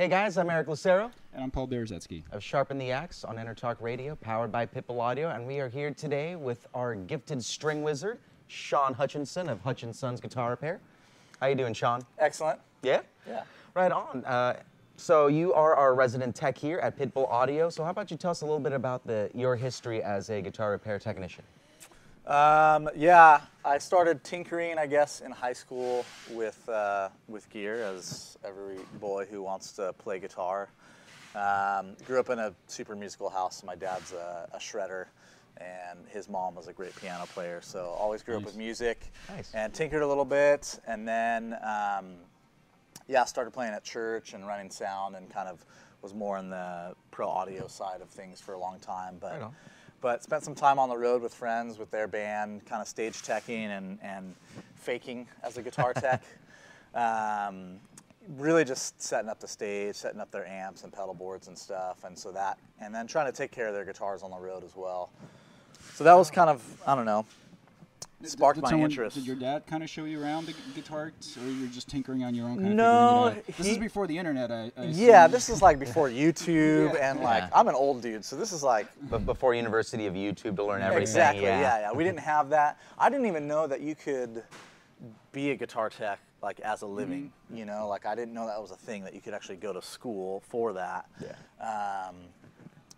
Hey guys, I'm Eric Lucero. And I'm Paul Berezetsky. Of Sharpen the Axe on Talk Radio, powered by Pitbull Audio, and we are here today with our gifted string wizard, Sean Hutchinson of Hutchinson's Guitar Repair. How you doing, Sean? Excellent. Yeah? Yeah. Right on. So you are our resident tech here at Pitbull Audio. So how about you tell us a little bit about your history as a guitar repair technician? Yeah, I started tinkering, I guess, in high school with gear, as every boy who wants to play guitar. Grew up in a super musical house. My dad's a shredder, and his mom was a great piano player. So always grew up with music. Nice. And tinkered a little bit, and then yeah, started playing at church and running sound, and kind of was more in the pro audio side of things for a long time. But. Right on. But spent some time on the road with friends, with their band, kind of stage teching and faking as a guitar tech. Really just setting up the stage, setting up their amps and pedal boards and stuff, and then trying to take care of their guitars on the road as well. So that was kind of, I don't know, sparked my interest. Did your dad kind of show you around the guitar, or you're just tinkering on your own? Kind of No, figuring it out? This is before the internet. I yeah, this is like before YouTube, Yeah. and like I'm an old dude, so this is like. But before University of YouTube to learn everything. Exactly. Yeah. We didn't have that. I didn't even know that you could be a guitar tech like as a living. Mm-hmm. You know, like I didn't know that was a thing, that you could actually go to school for that. Yeah.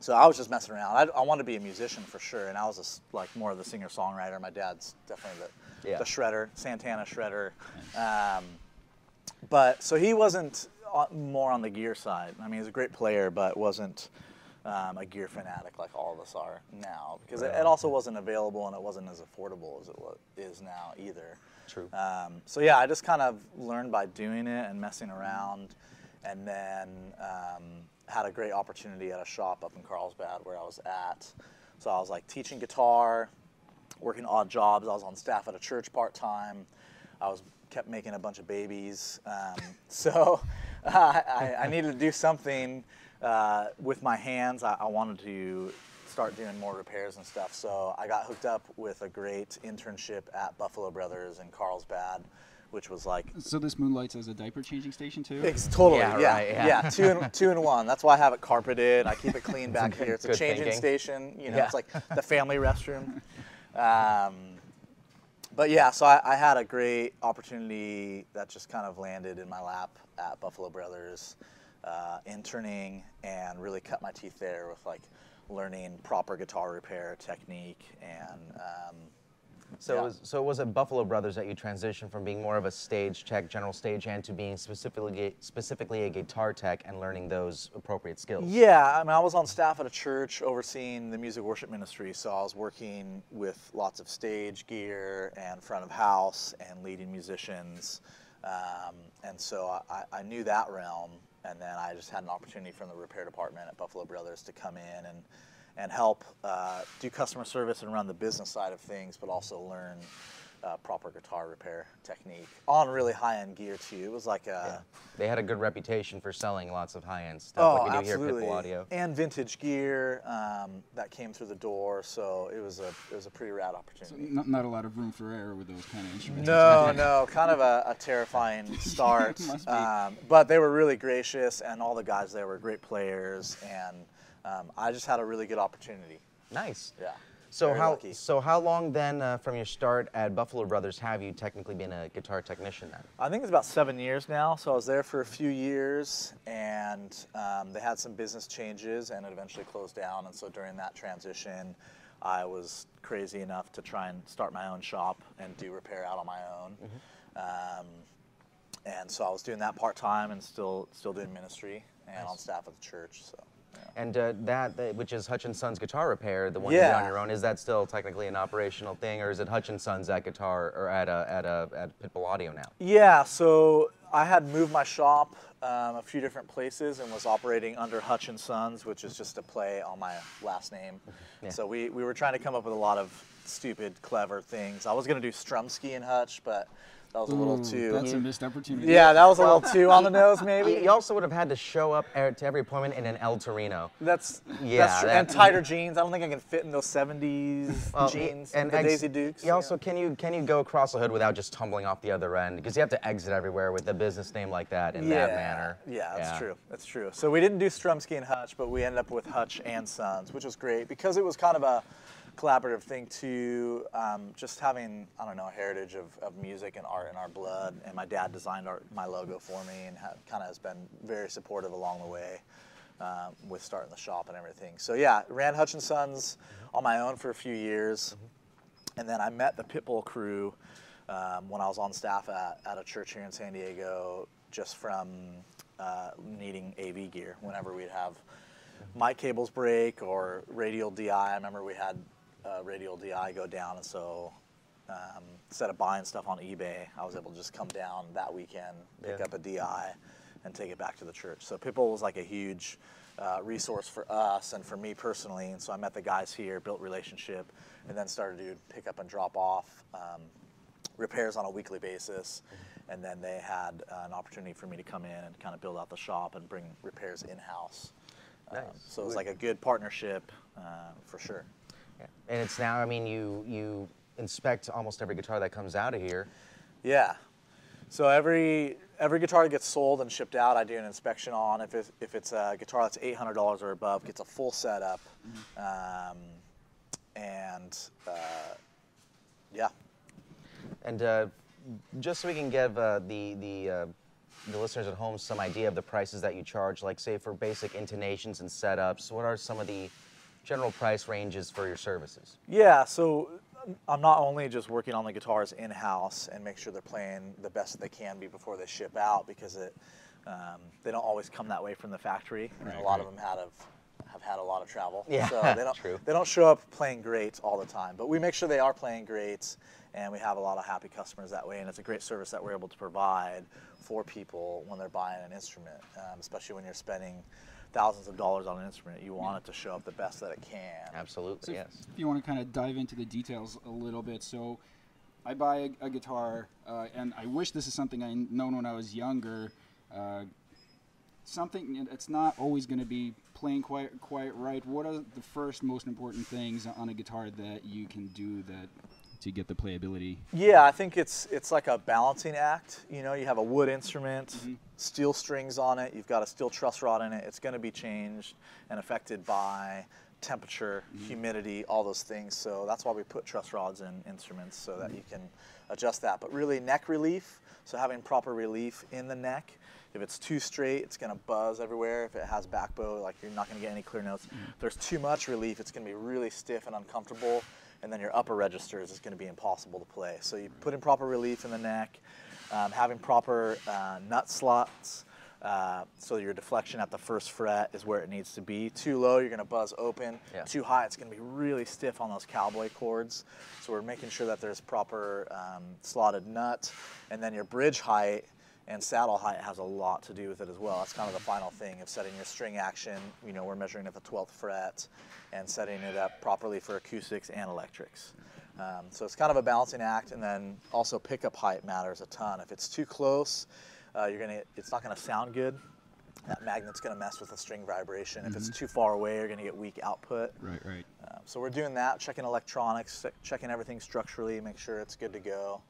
So I was just messing around. I wanted to be a musician for sure, and I was like more of the singer-songwriter. My dad's definitely the shredder, Santana shredder. But so he wasn't more on the gear side. I mean, he's a great player, but wasn't a gear fanatic like all of us are now, because it also wasn't available, and it wasn't as affordable as it is now either. True. So yeah, I just kind of learned by doing it and messing around, and then had a great opportunity at a shop up in Carlsbad where I was at. So I was like teaching guitar, working odd jobs. I was on staff at a church part-time. I kept making a bunch of babies. So I needed to do something with my hands. I wanted to start doing more repairs and stuff. So I got hooked up with a great internship at Buffalo Brothers in Carlsbad, which was like. So this moonlights as a diaper changing station too? It's totally, Right, yeah. Two in one. That's why I have it carpeted. I keep it clean back here. It's a changing station. You know, it's like the family restroom. But yeah, so I had a great opportunity that just kind of landed in my lap at Buffalo Brothers, interning, and really cut my teeth there with like learning proper guitar repair technique. And So it was at Buffalo Brothers that you transitioned from being more of a stage tech, general stagehand, to being specifically a guitar tech and learning those appropriate skills. Yeah, I mean, I was on staff at a church overseeing the music worship ministry, so I was working with lots of stage gear and front of house and leading musicians, and so I knew that realm, and then I just had an opportunity from the repair department at Buffalo Brothers to come in and help do customer service and run the business side of things, but also learn proper guitar repair technique on really high-end gear too. It was like They had a good reputation for selling lots of high-end stuff, like we do here at Pitbull Audio. And vintage gear that came through the door, so it was a pretty rad opportunity. So not a lot of room for error with those kind of instruments. No, kind of a terrifying start. Must be. But they were really gracious, and all the guys there were great players, and I just had a really good opportunity. Nice. Yeah. So how long then from your start at Buffalo Brothers have you technically been a guitar technician then? I think it's about 7 years now. So I was there for a few years, and they had some business changes, and it eventually closed down. And so during that transition, I was crazy enough to try and start my own shop and do repair out on my own. Mm-hmm. And so I was doing that part-time and still doing ministry and on staff at the church. So. Yeah. And which is Hutchinson's Guitar Repair, the one you did on your own, is that still technically an operational thing, or is it Hutchinson's at guitar or at Pitbull Audio now? Yeah, so I had moved my shop a few different places and was operating under Hutchinson's, which is just a play on my last name. Yeah. So we were trying to come up with a lot of stupid, clever things. I was going to do Strumsky and Hutch, but That was a little too. That's a missed opportunity. Yeah, that was a little too on the nose, maybe. You also would have had to show up to every appointment in an El Torino. That's Yeah, true. And tighter jeans. I don't think I can fit in those 70s jeans. And the Daisy Dukes. You also, can you go across the hood without just tumbling off the other end? Because you have to exit everywhere with a business name like that in that manner. Yeah, that's true. That's true. So we didn't do Strumsky and Hutch, but we ended up with Hutch and Sons, which was great because it was kind of a collaborative thing too, just having, I don't know, a heritage of music and art in our blood. And my dad designed my logo for me and kind of has been very supportive along the way with starting the shop and everything. So yeah, ran Hutchinson's on my own for a few years. And then I met the Pitbull crew when I was on staff at a church here in San Diego, just from needing AV gear whenever we'd have mic cables break or radial DI. I remember we had radial DI go down, and so instead of buying stuff on eBay, I was able to just come down that weekend, pick up a DI, and take it back to the church. So Pitbull was like a huge resource for us and for me personally, and so I met the guys here, built relationship, and then started to pick up and drop off repairs on a weekly basis. And then they had an opportunity for me to come in and kind of build out the shop and bring repairs in-house. Nice. So it was like a good partnership for sure. Yeah. And it's now, I mean, you inspect almost every guitar that comes out of here. Yeah. So every guitar that gets sold and shipped out, I do an inspection on. If it's a guitar that's $800 or above, gets a full setup. Yeah. And just so we can give the listeners at home some idea of the prices that you charge, like say for basic intonations and setups, what are some of the general price ranges for your services? Yeah, so I'm not only just working on the guitars in-house and make sure they're playing the best that they can be before they ship out, because they don't always come that way from the factory. Right, a lot of them have had a lot of travel. Yeah, so they don't show up playing great all the time, but we make sure they are playing great, and we have a lot of happy customers that way, and it's a great service that we're able to provide for people when they're buying an instrument, especially when you're spending thousands of dollars on an instrument. You want it to show up the best that it can. Absolutely, So yes. if you want to kind of dive into the details a little bit, so I buy a guitar, and I wish this is something I known when I was younger. Something it's not always going to be playing quite right. What are the first most important things on a guitar that you can do to get the playability? Yeah, I think it's like a balancing act. You know, you have a wood instrument, steel strings on it, you've got a steel truss rod in it. It's going to be changed and affected by temperature, humidity, all those things. So that's why we put truss rods in instruments, so that you can adjust that. But really, neck relief, so having proper relief in the neck. If it's too straight, it's going to buzz everywhere. If it has back bow, like, you're not going to get any clear notes. If there's too much relief, it's going to be really stiff and uncomfortable, and then your upper registers is going to be impossible to play. So you put in proper relief in the neck, having proper nut slots, so your deflection at the first fret is where it needs to be. Too low, you're going to buzz open. Yeah. Too high, it's going to be really stiff on those cowboy chords. So we're making sure that there's proper slotted nut, and then your bridge height and saddle height has a lot to do with it as well. That's kind of the final thing of setting your string action. You know, we're measuring at the 12th fret and setting it up properly for acoustics and electrics. So it's kind of a balancing act, and then also pickup height matters a ton. If it's too close, it's not going to sound good. That magnet's going to mess with the string vibration. If it's too far away, you're going to get weak output. Right. So we're doing that, checking electronics, checking everything structurally, make sure it's good to go.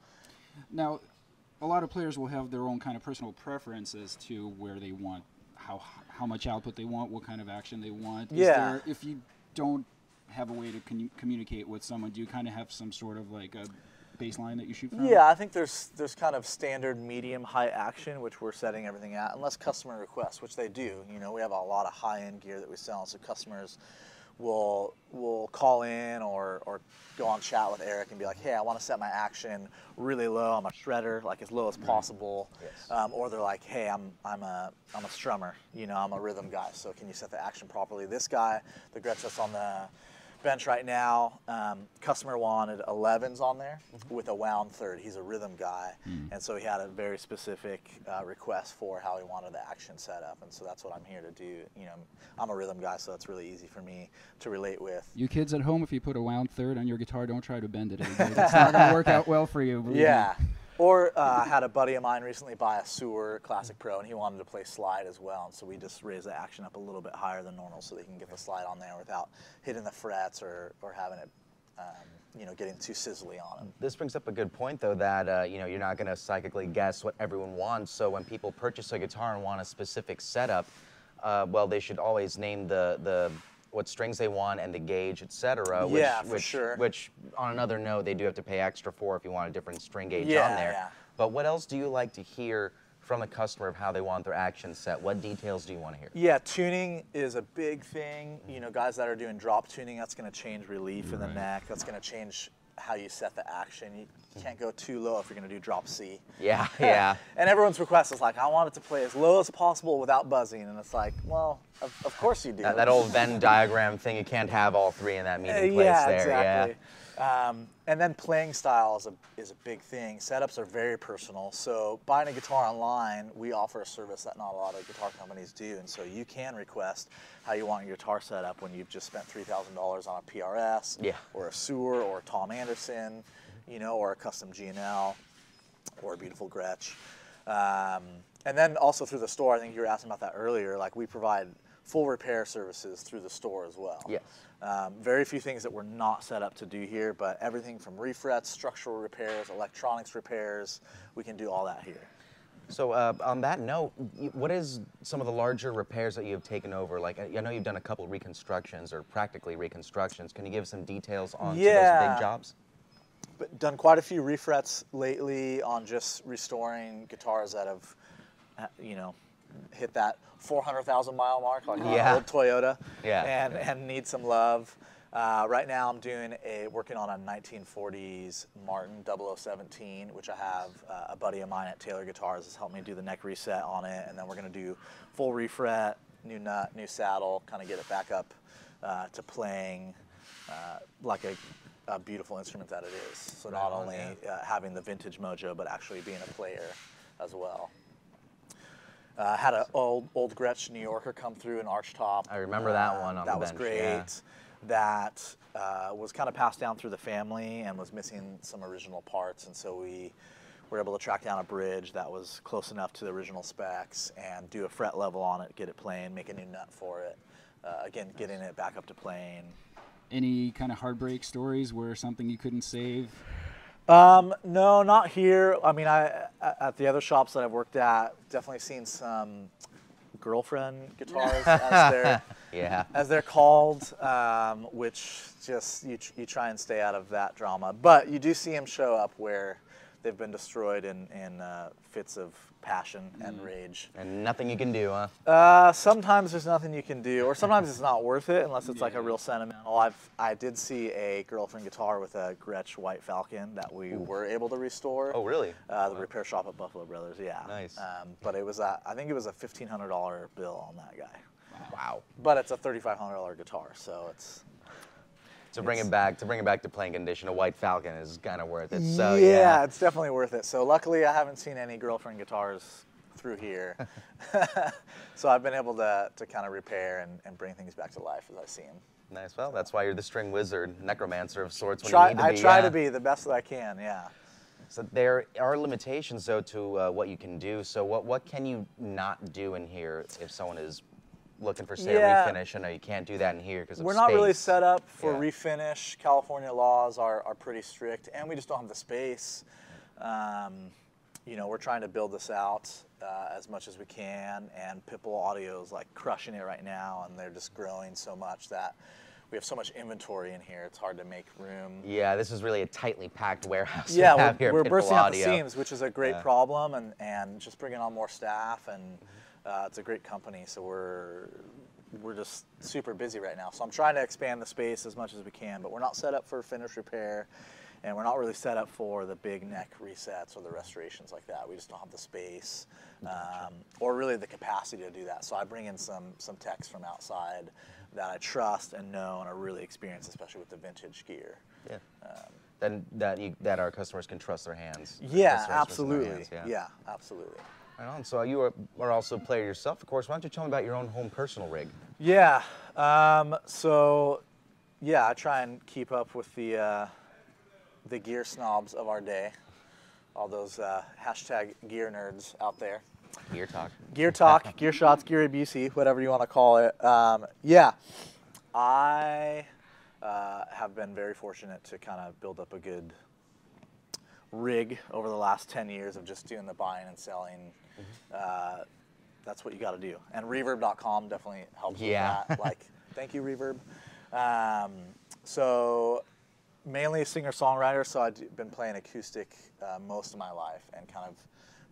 Now, a lot of players will have their own kind of personal preference as to where they want, how much output they want, what kind of action they want. Yeah. If you don't have a way to communicate with someone, do you kind of have some sort of like a baseline that you shoot from? Yeah, I think there's kind of standard medium high action, which we're setting everything at, unless customer requests, which they do. You know, we have a lot of high-end gear that we sell, so customers will call in or go on chat with Eric and be like, hey, I want to set my action really low. I'm a shredder, like as low as possible. Yes. Or they're like, hey, I'm a strummer. You know, I'm a rhythm guy. So can you set the action properly? This guy, the Gretzos on the bench right now, customer wanted 11s on there with a wound third. He's a rhythm guy, and so he had a very specific request for how he wanted the action set up, and so that's what I'm here to do. You know, I'm a rhythm guy, so that's really easy for me to relate with. You kids at home, if you put a wound third on your guitar, don't try to bend it anymore. It's not going to work out well for you. Yeah. Or I had a buddy of mine recently buy a Sewer Classic Pro, and he wanted to play slide as well. And so we just raised the action up a little bit higher than normal so they can get the slide on there without hitting the frets or having it, you know, getting too sizzly on them. This brings up a good point, though, that you know, you're not going to psychically guess what everyone wants. So when people purchase a guitar and want a specific setup, well, they should always name the what strings they want and the gauge, etc. Yeah, for sure. Which, on another note, they do have to pay extra for if you want a different string gauge Yeah, on there. yeah. But what else do you like to hear from the customer of how they want their action set? What details do you want to hear? Yeah, tuning is a big thing. You know, guys that are doing drop tuning, that's going to change relief in the neck. That's going to change how you set the action. You can't go too low if you're going to do drop C. Yeah, yeah. And everyone's request is like, I want it to play as low as possible without buzzing. And it's like, well, of course you do. That old Venn diagram thing, you can't have all three in that meeting place Yeah, there. exactly. Yeah. And then playing style is a big thing. Setups are very personal. So buying a guitar online, we offer a service that not a lot of guitar companies do. And so you can request how you want your guitar set up when you've just spent $3,000 on a PRS, Yeah. or a Sewer, or a Tom Anderson, you know, or a custom G&L, or a beautiful Gretsch. And then also through the store, I think you were asking about that earlier, like we provide full repair services through the store as well. Yes. Very few things that we're not set up to do here, but everything from refrets, structural repairs, electronics repairs, we can do all that here. So on that note, what is some of the larger repairs that you have taken over? Like, I know you've done a couple reconstructions or practically reconstructions. Can you give some details on some of those big jobs? But done quite a few refrets lately on just restoring guitars that have, you know, hit that 400,000 mile mark, like an old Toyota, and need some love. Right now I'm working on a 1940s Martin 0017, which I have a buddy of mine at Taylor Guitars has helped me do the neck reset on it, and then we're going to do full refret, new nut, new saddle, kind of get it back up to playing like a beautiful instrument that it is. So not only having the vintage mojo, but actually being a player as well. Had an old Gretsch New Yorker come through, an arch top. I remember that one on the bench. That was great. Yeah. That was kind of passed down through the family and was missing some original parts, and so we were able to track down a bridge that was close enough to the original specs and do a fret level on it, get it playing, make a new nut for it. Again, getting it back up to playing. Any kind of heartbreak stories where something you couldn't save? No, not here. I mean, at the other shops that I've worked at, definitely seen some girlfriend guitars as they're called, which just you try and stay out of that drama. But you do see them show up where they've been destroyed in fits of passion and rage. And nothing you can do, huh? Sometimes there's nothing you can do, or sometimes it's not worth it unless it's like a real sentimental. I did see a girlfriend guitar with a Gretsch White Falcon that we were able to restore. Oh, really? The repair shop at Buffalo Brothers, yeah. Nice. But it was I think it was a $1,500 bill on that guy. Wow. But it's a $3,500 guitar, so it's. To bring it back to playing condition, a White Falcon is kind of worth it. So yeah, it's definitely worth it. So luckily, I haven't seen any girlfriend guitars through here, so I've been able to kind of repair and bring things back to life as I see them. Nice. Well, that's why you're the string wizard, necromancer of sorts. I try to be the best that I can. Yeah. So there are limitations, though, to what you can do. So what can you not do in here if someone is looking for, say, a refinish? I know you can't do that in here because of space. We're not really set up for refinish. California laws are pretty strict, and we just don't have the space. You know, we're trying to build this out as much as we can, and Pitbull Audio is like crushing it right now, and they're just growing so much that we have so much inventory in here, it's hard to make room. Yeah, this is really a tightly packed warehouse. Yeah, we're bursting out the seams, which is a great problem, and just bringing on more staff, and it's a great company, so we're just super busy right now. So I'm trying to expand the space as much as we can, but we're not set up for finish repair, and we're not really set up for the big neck resets or the restorations like that. We just don't have the space or really the capacity to do that. So I bring in some techs from outside that I trust and know and are really experienced, especially with the vintage gear. Yeah. Then that our customers can trust their hands. Yeah, absolutely. Yeah, absolutely. Right on. So you are also a player yourself, of course. Why don't you tell me about your own home personal rig? Yeah. So, yeah, I try and keep up with the gear snobs of our day. all those hashtag gear nerds out there. Gear talk. Gear talk, gear shots, gear ABC, whatever you want to call it. Yeah, I have been very fortunate to kind of build up a good rig over the last 10 years of just doing the buying and selling. That's what you got to do. And reverb.com definitely helps with that. Like, thank you, Reverb. So mainly a singer-songwriter, so I've been playing acoustic most of my life and kind of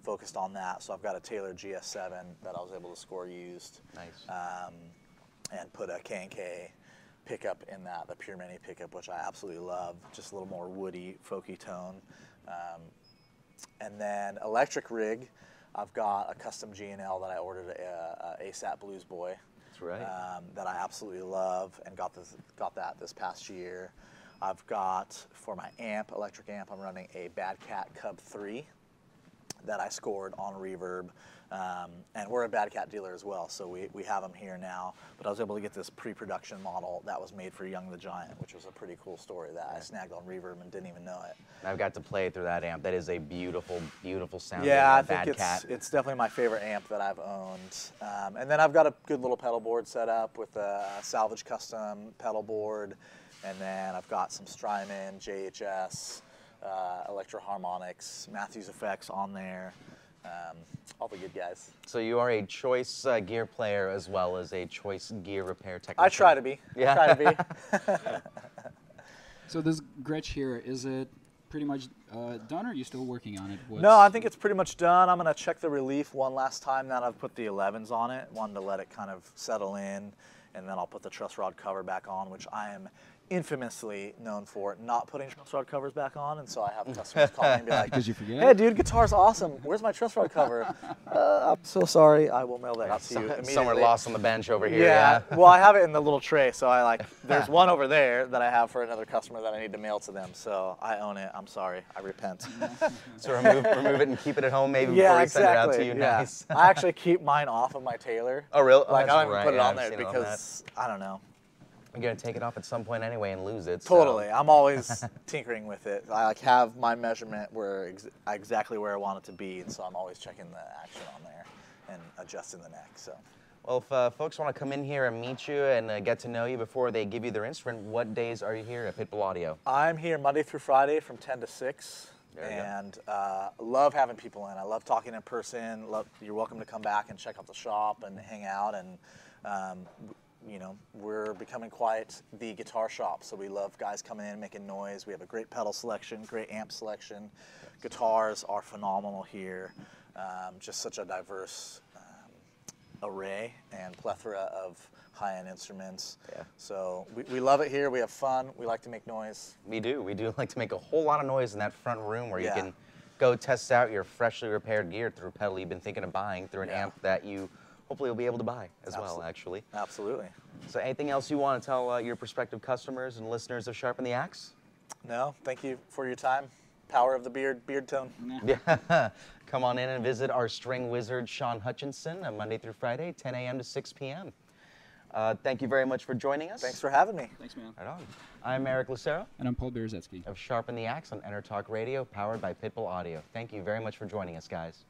focused on that. So I've got a Taylor GS7 that I was able to score used. Nice. And put a K&K pickup in that, the Pure Mini pickup, which I absolutely love. Just a little more woody, folky tone. And then electric rig, I've got a custom G&L that I ordered, a ASAP Blues Boy. That's right. That I absolutely love and got that this past year. I've got, for my amp, electric amp, I'm running a Bad Cat Cub 3 that I scored on Reverb. And we're a Bad Cat dealer as well, so we have them here now. But I was able to get this pre-production model that was made for Young the Giant, which was a pretty cool story that I snagged on Reverb and didn't even know it. I've got to play through that amp. That is a beautiful, beautiful sound. Yeah, I Bad think Cat. it's definitely my favorite amp that I've owned. And then I've got a good little pedal board set up with a Salvage Custom pedal board. And then I've got some Strymon, JHS, Electro Harmonics, Matthews Effects on there. All the good guys. So you are a choice gear player as well as a choice gear repair technician. I try to be. Yeah. I try to be. So this Gretsch here, is it pretty much done, or are you still working on it? No, I think it's pretty much done. I'm going to check the relief one last time now that I've put the 11s on it. Wanted to let it kind of settle in, and then I'll put the truss rod cover back on, which I am infamously known for not putting truss rod covers back on, and so I have customers call me and be like, Because you forget? "Hey, dude, guitar's awesome. Where's my truss rod cover?" I'm so sorry. I will mail that out to you immediately. Somewhere lost on the bench over here. Yeah. Well, I have it in the little tray, so there's one over there that I have for another customer that I need to mail to them. So I own it. I'm sorry. I repent. So remove it and keep it at home maybe before we send it out to you. Yeah. Nice. I actually keep mine off of my Taylor. Oh, really? Like, Oh, I don't even right. put it Yeah, on I've there seen it on because, I don't know. You're going to take it off at some point anyway and lose it. So. Totally. I'm always tinkering with it. I have my measurement exactly where I want it to be, and so I'm always checking the action on there and adjusting the neck. So. Well, if folks want to come in here and meet you and get to know you before they give you their instrument, what days are you here at Pitbull Audio? I'm here Monday through Friday from 10 to 6. There you And love having people in. I love talking in person. You're welcome to come back and check out the shop and hang out. And you know, we're becoming quite the guitar shop, so we love guys coming in making noise. We have a great pedal selection, great amp selection. Guitars are phenomenal here. Just such a diverse array and plethora of high-end instruments. Yeah. So we love it here. We have fun. We like to make noise. We do. We do like to make a whole lot of noise in that front room where Yeah. you can go test out your freshly repaired gear through a pedal you've been thinking of buying, through an Yeah. amp that you hopefully will be able to buy as well, actually. Absolutely. So anything else you want to tell your prospective customers and listeners of Sharpen the Axe? No, thank you for your time. Power of the beard tone. Yeah. Come on in and visit our string wizard, Sean Hutchinson, Monday through Friday, 10 a.m. to 6 p.m. Thank you very much for joining us. Thanks for having me. Thanks, man. Right on. I'm Eric Lucero And I'm Paul Berezetsky. of Sharpen the Axe on Enter Talk Radio, powered by Pitbull Audio. Thank you very much for joining us, guys.